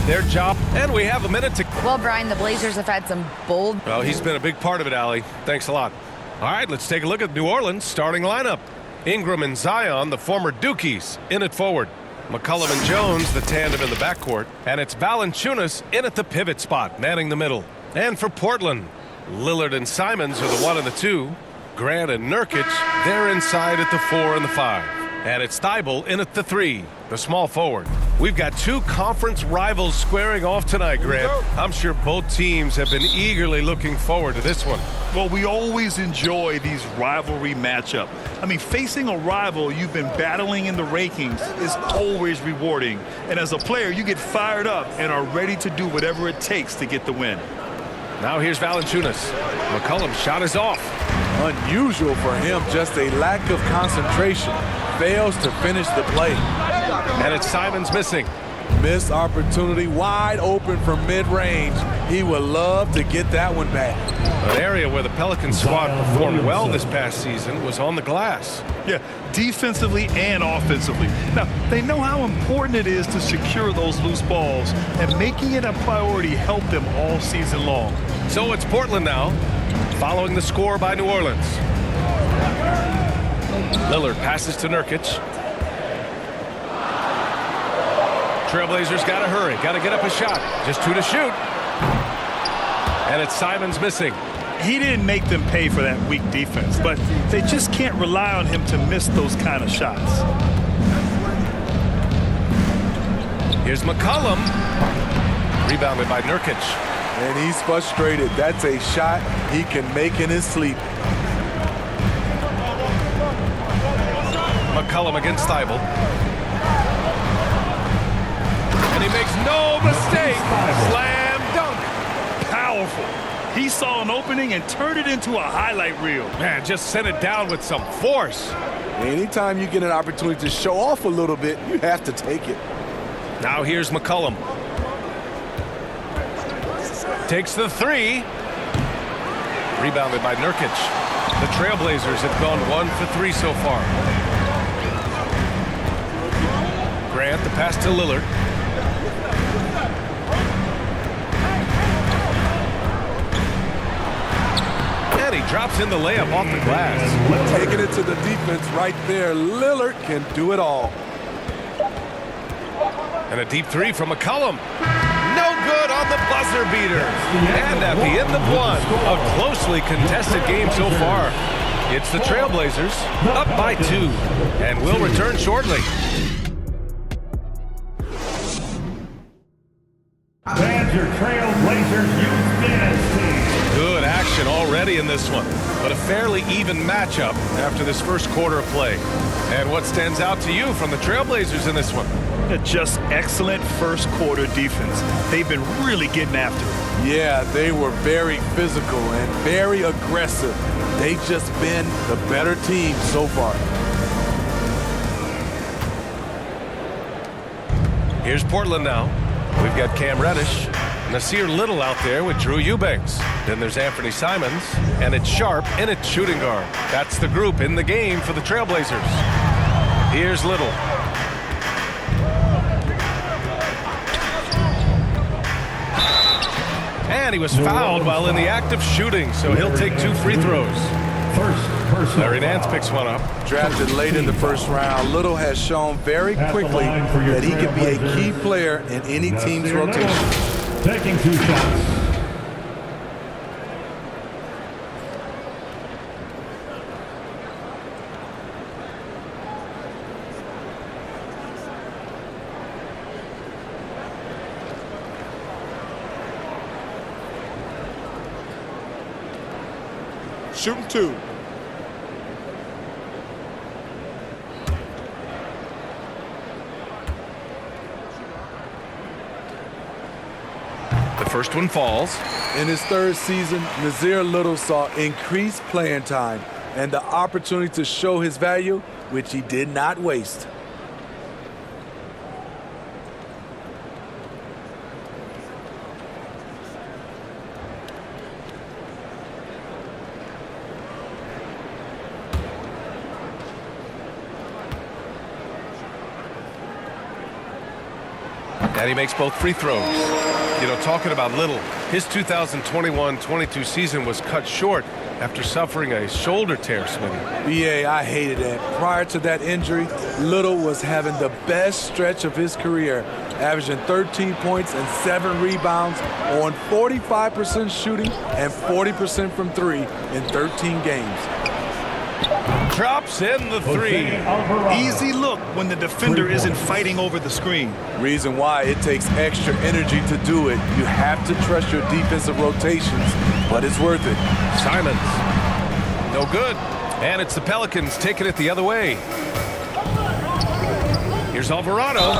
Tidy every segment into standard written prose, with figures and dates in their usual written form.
their job, and we have a minute to... Well, Brian, the Blazers have had some bold... Well, he's been a big part of it, Allie. Thanks a lot. All right, let's take a look at New Orleans' starting lineup. Ingram and Zion, the former Dukies, in at forward. McCollum and Jones, the tandem in the backcourt. And it's Valanciunas in at the pivot spot, manning the middle. And for Portland, Lillard and Simons are the 1 and the 2. Grant and Nurkic, they're inside at the 4 and the 5. And it's Thibault in at the 3, the small forward. We've got 2 conference rivals squaring off tonight, Grant. I'm sure both teams have been eagerly looking forward to this one. Well, we always enjoy these rivalry matchups. I mean, facing a rival you've been battling in the rankings is always rewarding. And as a player, you get fired up and are ready to do whatever it takes to get the win. Now here's Valanciunas. McCollum's shot is off. Unusual for him, just a lack of concentration. Fails to finish the play. And it's Simons missing. Missed opportunity, wide open from mid-range. He would love to get that one back. An area where the Pelicans squad performed well this past season was on the glass. Yeah, defensively and offensively. Now, they know how important it is to secure those loose balls, and making it a priority helped them all season long. So it's Portland now, following the score by New Orleans. Lillard passes to Nurkic. Trailblazers got to hurry, got to get up a shot. Just 2 to shoot. And it's Simons missing. He didn't make them pay for that weak defense, but they just can't rely on him to miss those kind of shots. Here's McCollum. Rebounded by Nurkic. And he's frustrated. That's a shot he can make in his sleep. McCollum against Thibault. And he makes no mistake. Slam dunk. Powerful. He saw an opening and turned it into a highlight reel. Man, just sent it down with some force. Anytime you get an opportunity to show off a little bit, you have to take it. Now here's McCollum. Takes the 3. Rebounded by Nurkic. The Trailblazers have gone 1 for 3 so far. Grant, the pass to Lillard. And he drops in the layup off the glass. Taking it to the defense right there. Lillard can do it all. And a deep 3 from McCollum. No good on the buzzer beater. And at the end of 1, a closely contested game so far. It's the Trailblazers up by 2, and we'll return shortly. Your Trailblazers Youth Dance Team. Good action already in this one, but a fairly even matchup after this first quarter of play. And what stands out to you from the Trailblazers in this one? Just excellent first quarter defense. They've been really getting after it. Yeah, they were very physical and very aggressive. They've just been the better team so far. Here's Portland now. We've got Cam Reddish, Nasir Little out there with Drew Eubanks. Then there's Anthony Simons, and it's Sharp in at shooting guard. That's the group in the game for the Trailblazers. Here's Little. And he was fouled while in the act of shooting, so he'll take 2 free throws. Larry Nance picks one up. Drafted late in the first round, Little has shown very quickly that he can be a key player in any team's rotation. Taking 2 shots. Shooting 2. The first one falls. In his 3rd season, Nasir Little saw increased playing time and the opportunity to show his value, which he did not waste. And he makes both free throws. You know, talking about Little, his 2021-22 season was cut short after suffering a shoulder tear, Smitty. BA, I hated that. Prior to that injury, Little was having the best stretch of his career, averaging 13 points and 7 rebounds on 45% shooting and 40% from 3 in 13 games. Drops in the 3. Easy look when the defender isn't fighting over the screen. Reason why it takes extra energy to do it. You have to trust your defensive rotations, but it's worth it. Simons. No good. And it's the Pelicans taking it the other way. Here's Alvarado.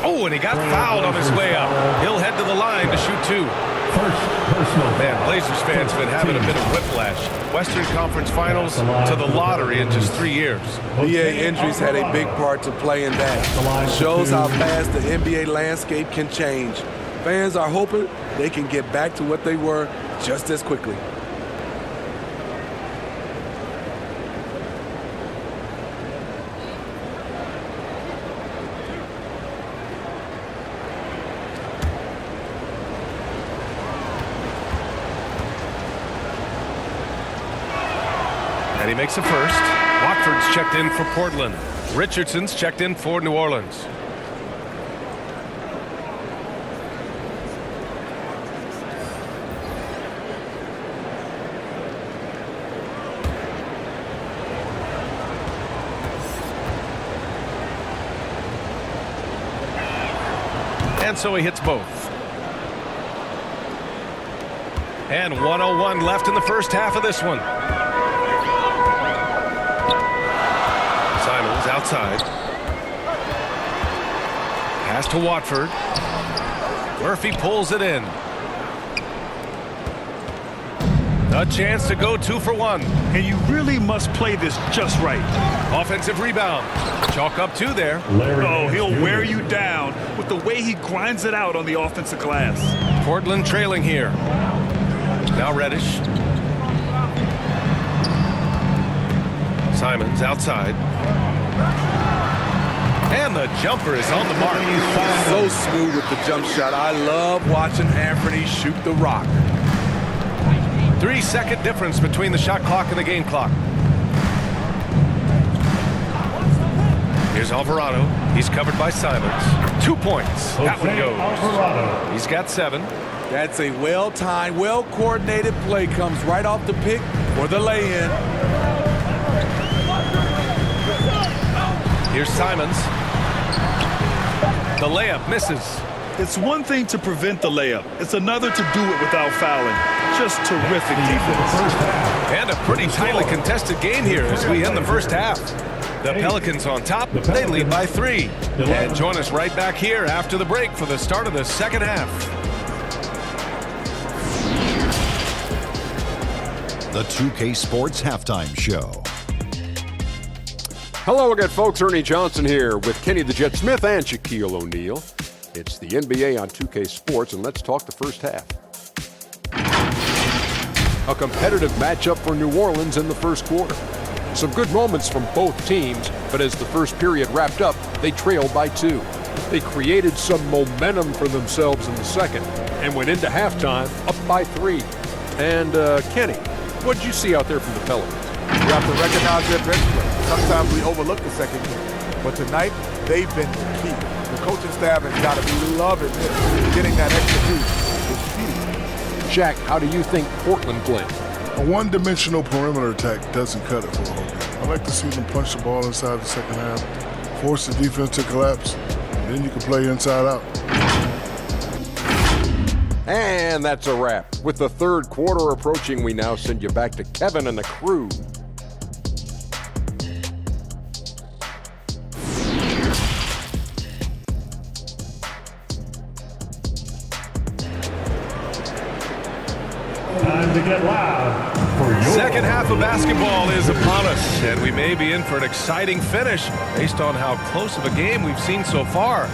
Oh, and he got fouled on his way up. He'll head to the line to shoot 2. Man, Blazers fans have been having a bit of whiplash. Western Conference Finals to the lottery in just 3 years. NBA injuries had a big part to play in that. Shows how fast the NBA landscape can change. Fans are hoping they can get back to what they were just as quickly. And he makes a first. Watford's checked in for Portland. Richardson's checked in for New Orleans. And so he hits both. And 1:01 left in the first half of this one. Simons outside. Pass to Watford. Murphy pulls it in. A chance to go 2 for 1. And you really must play this just right. Offensive rebound. Chalk up 2 there. Oh, he'll wear you down with the way he grinds it out on the offensive glass. Portland trailing here. Now Reddish. Simons outside. And the jumper is on the mark. So smooth with the jump shot. I love watching Anthony shoot the rock. 3-second difference between the shot clock and the game clock. Here's Alvarado. He's covered by Simons. 2 points. That one goes. He's got 7. That's a well-timed, well-coordinated play. Comes right off the pick for the lay-in. Here's Simons. The layup misses. It's one thing to prevent the layup. It's another to do it without fouling. Just terrific defense. And a pretty tightly contested game here as we end the first half. The Pelicans on top. They lead by 3. And join us right back here after the break for the start of the second half. The 2K Sports Halftime Show. Hello again, folks. Ernie Johnson here with Kenny the Jet Smith and Shaquille O'Neal. It's the NBA on 2K Sports, and let's talk the first half. A competitive matchup for New Orleans in the first quarter. Some good moments from both teams, but as the first period wrapped up, they trailed by 2. They created some momentum for themselves in the second and went into halftime up by 3. And Kenny, what did you see out there from the Pelicans? You have to recognize their bench play. Sometimes we overlook the second game, but tonight they've been the key. The coaching staff has got to be loving this. Getting that extra piece is key. Shaq, how do you think Portland played? A one-dimensional perimeter attack doesn't cut it for a whole game. I like to see them punch the ball inside the second half, force the defense to collapse, and then you can play inside out. And that's a wrap. With the third quarter approaching, we now send you back to Kevin and the crew. Time to get loud for your Second half of basketball is upon us, and we may be in for an exciting finish based on how close of a game we've seen so far.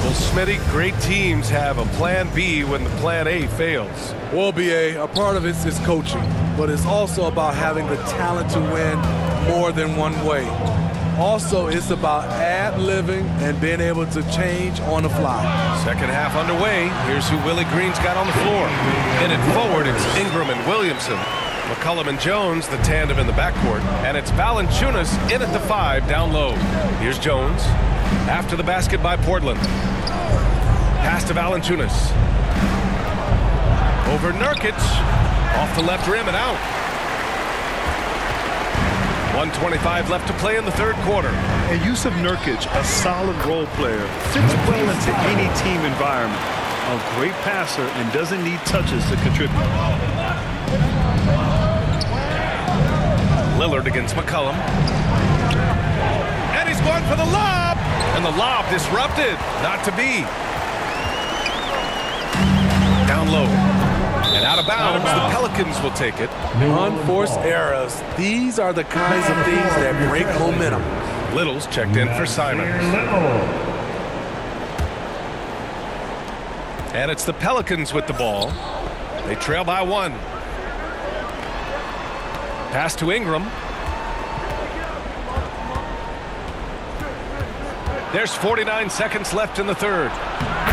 Well, Smitty, great teams have a plan B when the plan A fails. Well, BA, a part of it is coaching, but it's also about having the talent to win more than one way. Also, it's about ad-libbing and being able to change on the fly. Second half underway. Here's who Willie Green's got on the floor. In it forward, it's Ingram and Williamson. McCollum and Jones, the tandem in the backcourt. And it's Valanciunas in at the 5 down low. Here's Jones. After the basket by Portland. Pass to Valanciunas. Over Nurkic. Off the left rim and out. 1:25 left to play in the third quarter. And Yusuf Nurkic, a solid role player, fits well into any team environment. A great passer and doesn't need touches to contribute. Lillard against McCollum. And he's going for the lob. And the lob disrupted. Not to be. Down low. And out of bounds, the Pelicans will take it. Unforced errors. These are the kinds of things that break momentum. Little's checked in for Simons. And it's the Pelicans with the ball. They trail by 1. Pass to Ingram. There's 49 seconds left in the third.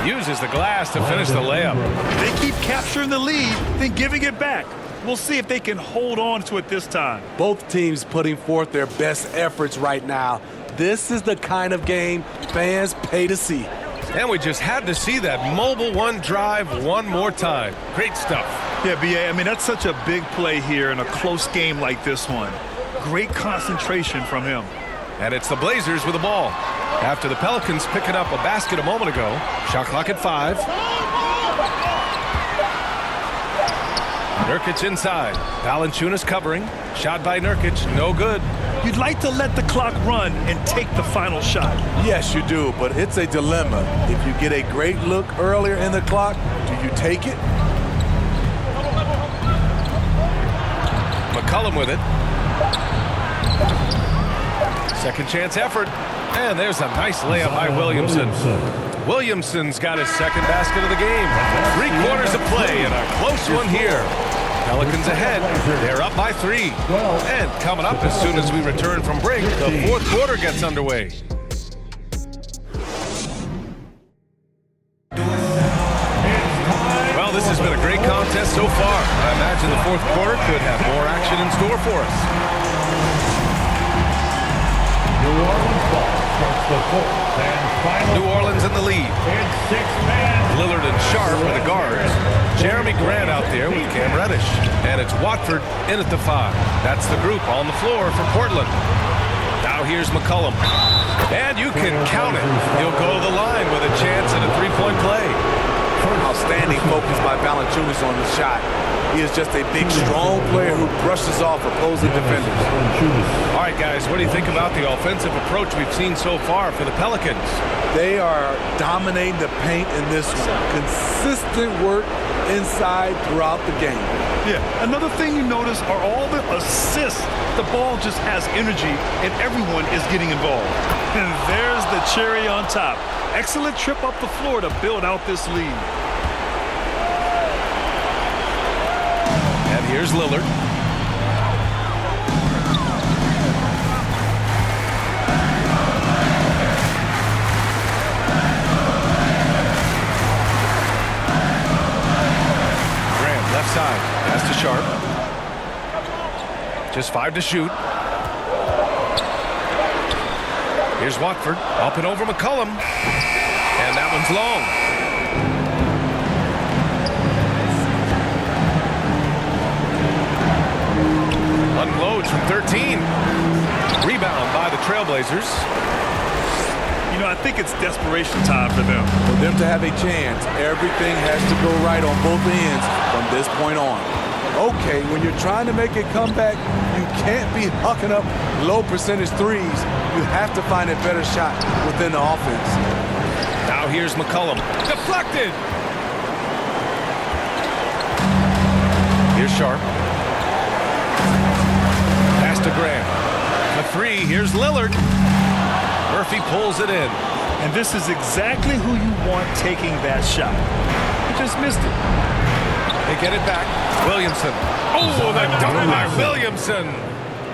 Uses the glass to finish the layup. They keep capturing the lead, then giving it back. We'll see if they can hold on to it this time. Both teams putting forth their best efforts right now. This is the kind of game fans pay to see. And we just had to see that mobile one drive one more time. Great stuff. Yeah, B.A., I mean, that's such a big play here in a close game like this one. Great concentration from him. And it's the Blazers with the ball. After the Pelicans picking up a basket a moment ago. Shot clock at 5. Nurkic inside. Valanciunas covering. Shot by Nurkic. No good. You'd like to let the clock run and take the final shot. Yes, you do, but it's a dilemma. If you get a great look earlier in the clock, do you take it? McCollum with it. Second chance effort. And there's a nice layup by Williamson. Williamson's got his second basket of the game. 3 quarters of play and a close one here. Pelicans ahead. They're up by 3. And coming up as soon as we return from break, the fourth quarter gets underway. Well, this has been a great contest so far. I imagine the fourth quarter could have more action in store for us. New Orleans in the lead. Lillard and Sharp are the guards. Jeremy Grant out there with Cam Reddish. And it's Watford in at the 5. That's the group on the floor for Portland. Now here's McCollum. And you can count it. He'll go to the line with a chance at a 3-point play. Outstanding focus by Valanciunas on the shot. He is just a big, strong player who brushes off opposing defenders. All right, guys, what do you think about the offensive approach we've seen so far for the Pelicans? They are dominating the paint in this one. Consistent work inside throughout the game. Yeah, another thing you notice are all the assists. The ball just has energy, and everyone is getting involved. And there's the cherry on top. Excellent trip up the floor to build out this lead. And here's Lillard. Grant, left side. Pass to Sharp. Just 5 to shoot. Here's Watford. Up and over McCollum. And that one's long. Unloads from 13. Rebound by the Trailblazers. You know, I think it's desperation time for them. For them to have a chance, everything has to go right on both ends from this point on. Okay, when you're trying to make a comeback, you can't be hucking up low percentage threes. You have to find a better shot within the offense. Now here's McCollum. Deflected. Here's Sharp. Pass to Grant. The 3. Here's Lillard. Murphy pulls it in. And this is exactly who you want taking that shot. He just missed it. They get it back. Williamson. Oh, the dunk by Williamson.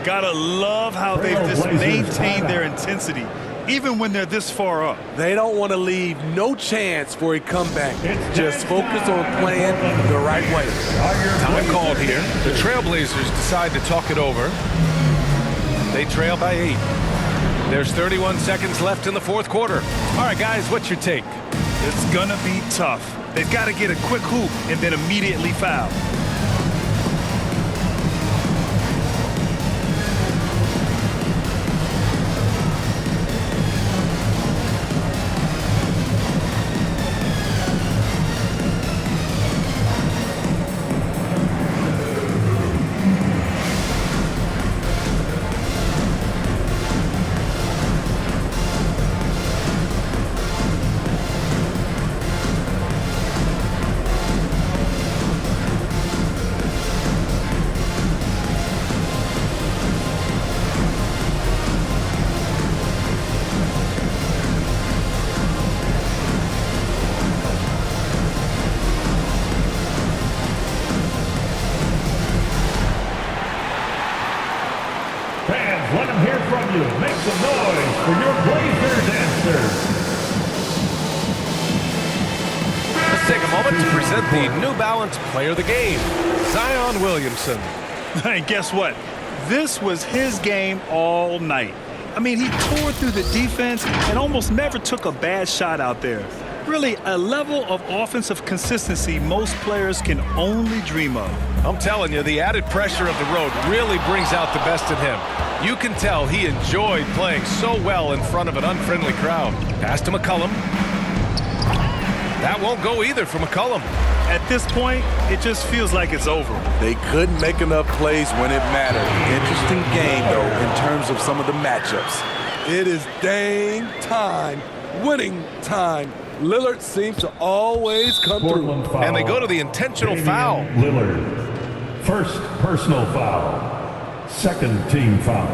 Gotta love how they've just maintained their intensity, even when they're this far up. They don't want to leave no chance for a comeback. Just focus on playing the right way. Time called here. The Trailblazers decide to talk it over. They trail by 8. There's 31 seconds left in the fourth quarter. All right, guys, what's your take? It's gonna be tough. They've got to get a quick hoop and then immediately foul. Fans, let them hear from you. Make some noise for your Blazers answer. Let's take a moment to present the New Balance Player of the Game, Zion Williamson. And guess what? This was his game all night. I mean, he tore through the defense and almost never took a bad shot out there. Really, a level of offensive consistency most players can only dream of. I'm telling you, the added pressure of the road really brings out the best in him. You can tell he enjoyed playing so well in front of an unfriendly crowd. Pass to McCollum. That won't go either for McCollum. At this point, it just feels like it's over. They couldn't make enough plays when it mattered. Interesting game, though, in terms of some of the matchups. It is dang time, winning time. Lillard seems to always come through. And they go to the intentional foul. Lillard. First personal foul. Second team foul.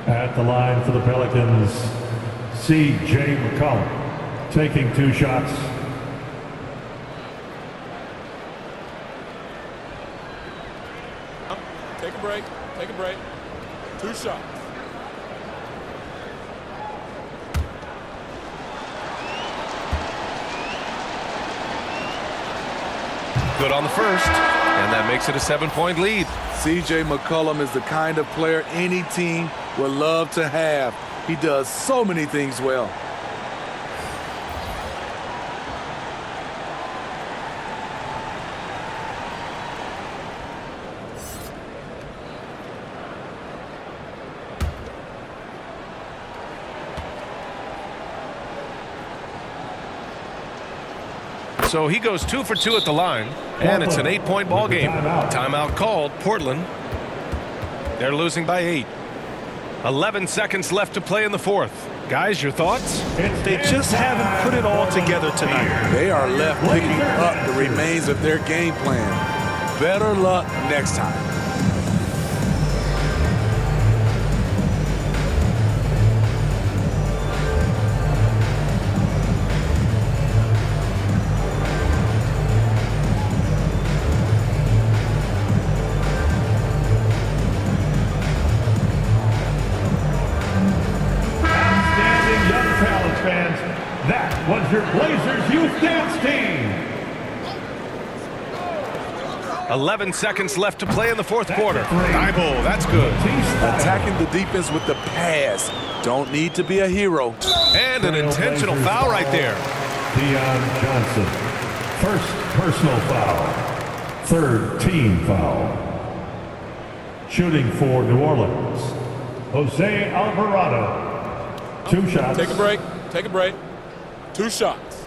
At the line for the Pelicans, C.J. McCollum, taking 2 shots. Take a break. Take a break. 2 shots. Good on the first, and that makes it a 7-point lead. C.J. McCollum is the kind of player any team would love to have. He does so many things well. So he goes 2 for 2 at the line, and it's an 8-point ball game. Timeout called, Portland. They're losing by 8. 11 seconds left to play in the fourth. Guys, your thoughts? They just haven't put it all together tonight. They are left picking up the remains of their game plan. Better luck next time. Fans, that was your Blazers Youth Dance Team. 11 seconds left to play in the fourth quarter. Thibault, that's good. Attacking the defense with the pass. Don't need to be a hero. And an intentional foul right there. Deion Johnson. First personal foul. Third team foul. Shooting for New Orleans, Jose Alvarado. 2 shots. Take a break. Take a break. 2 shots.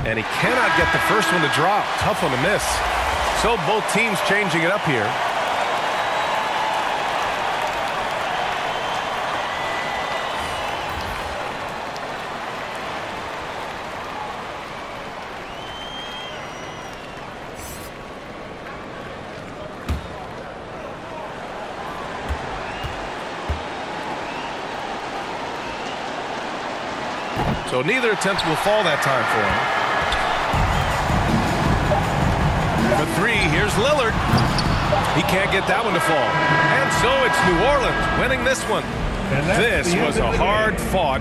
And he cannot get the first one to drop. Tough one to miss. So both teams changing it up here. So neither attempt will fall that time for him. For three, here's Lillard. He can't get that one to fall. And so it's New Orleans winning this one. This was a hard-fought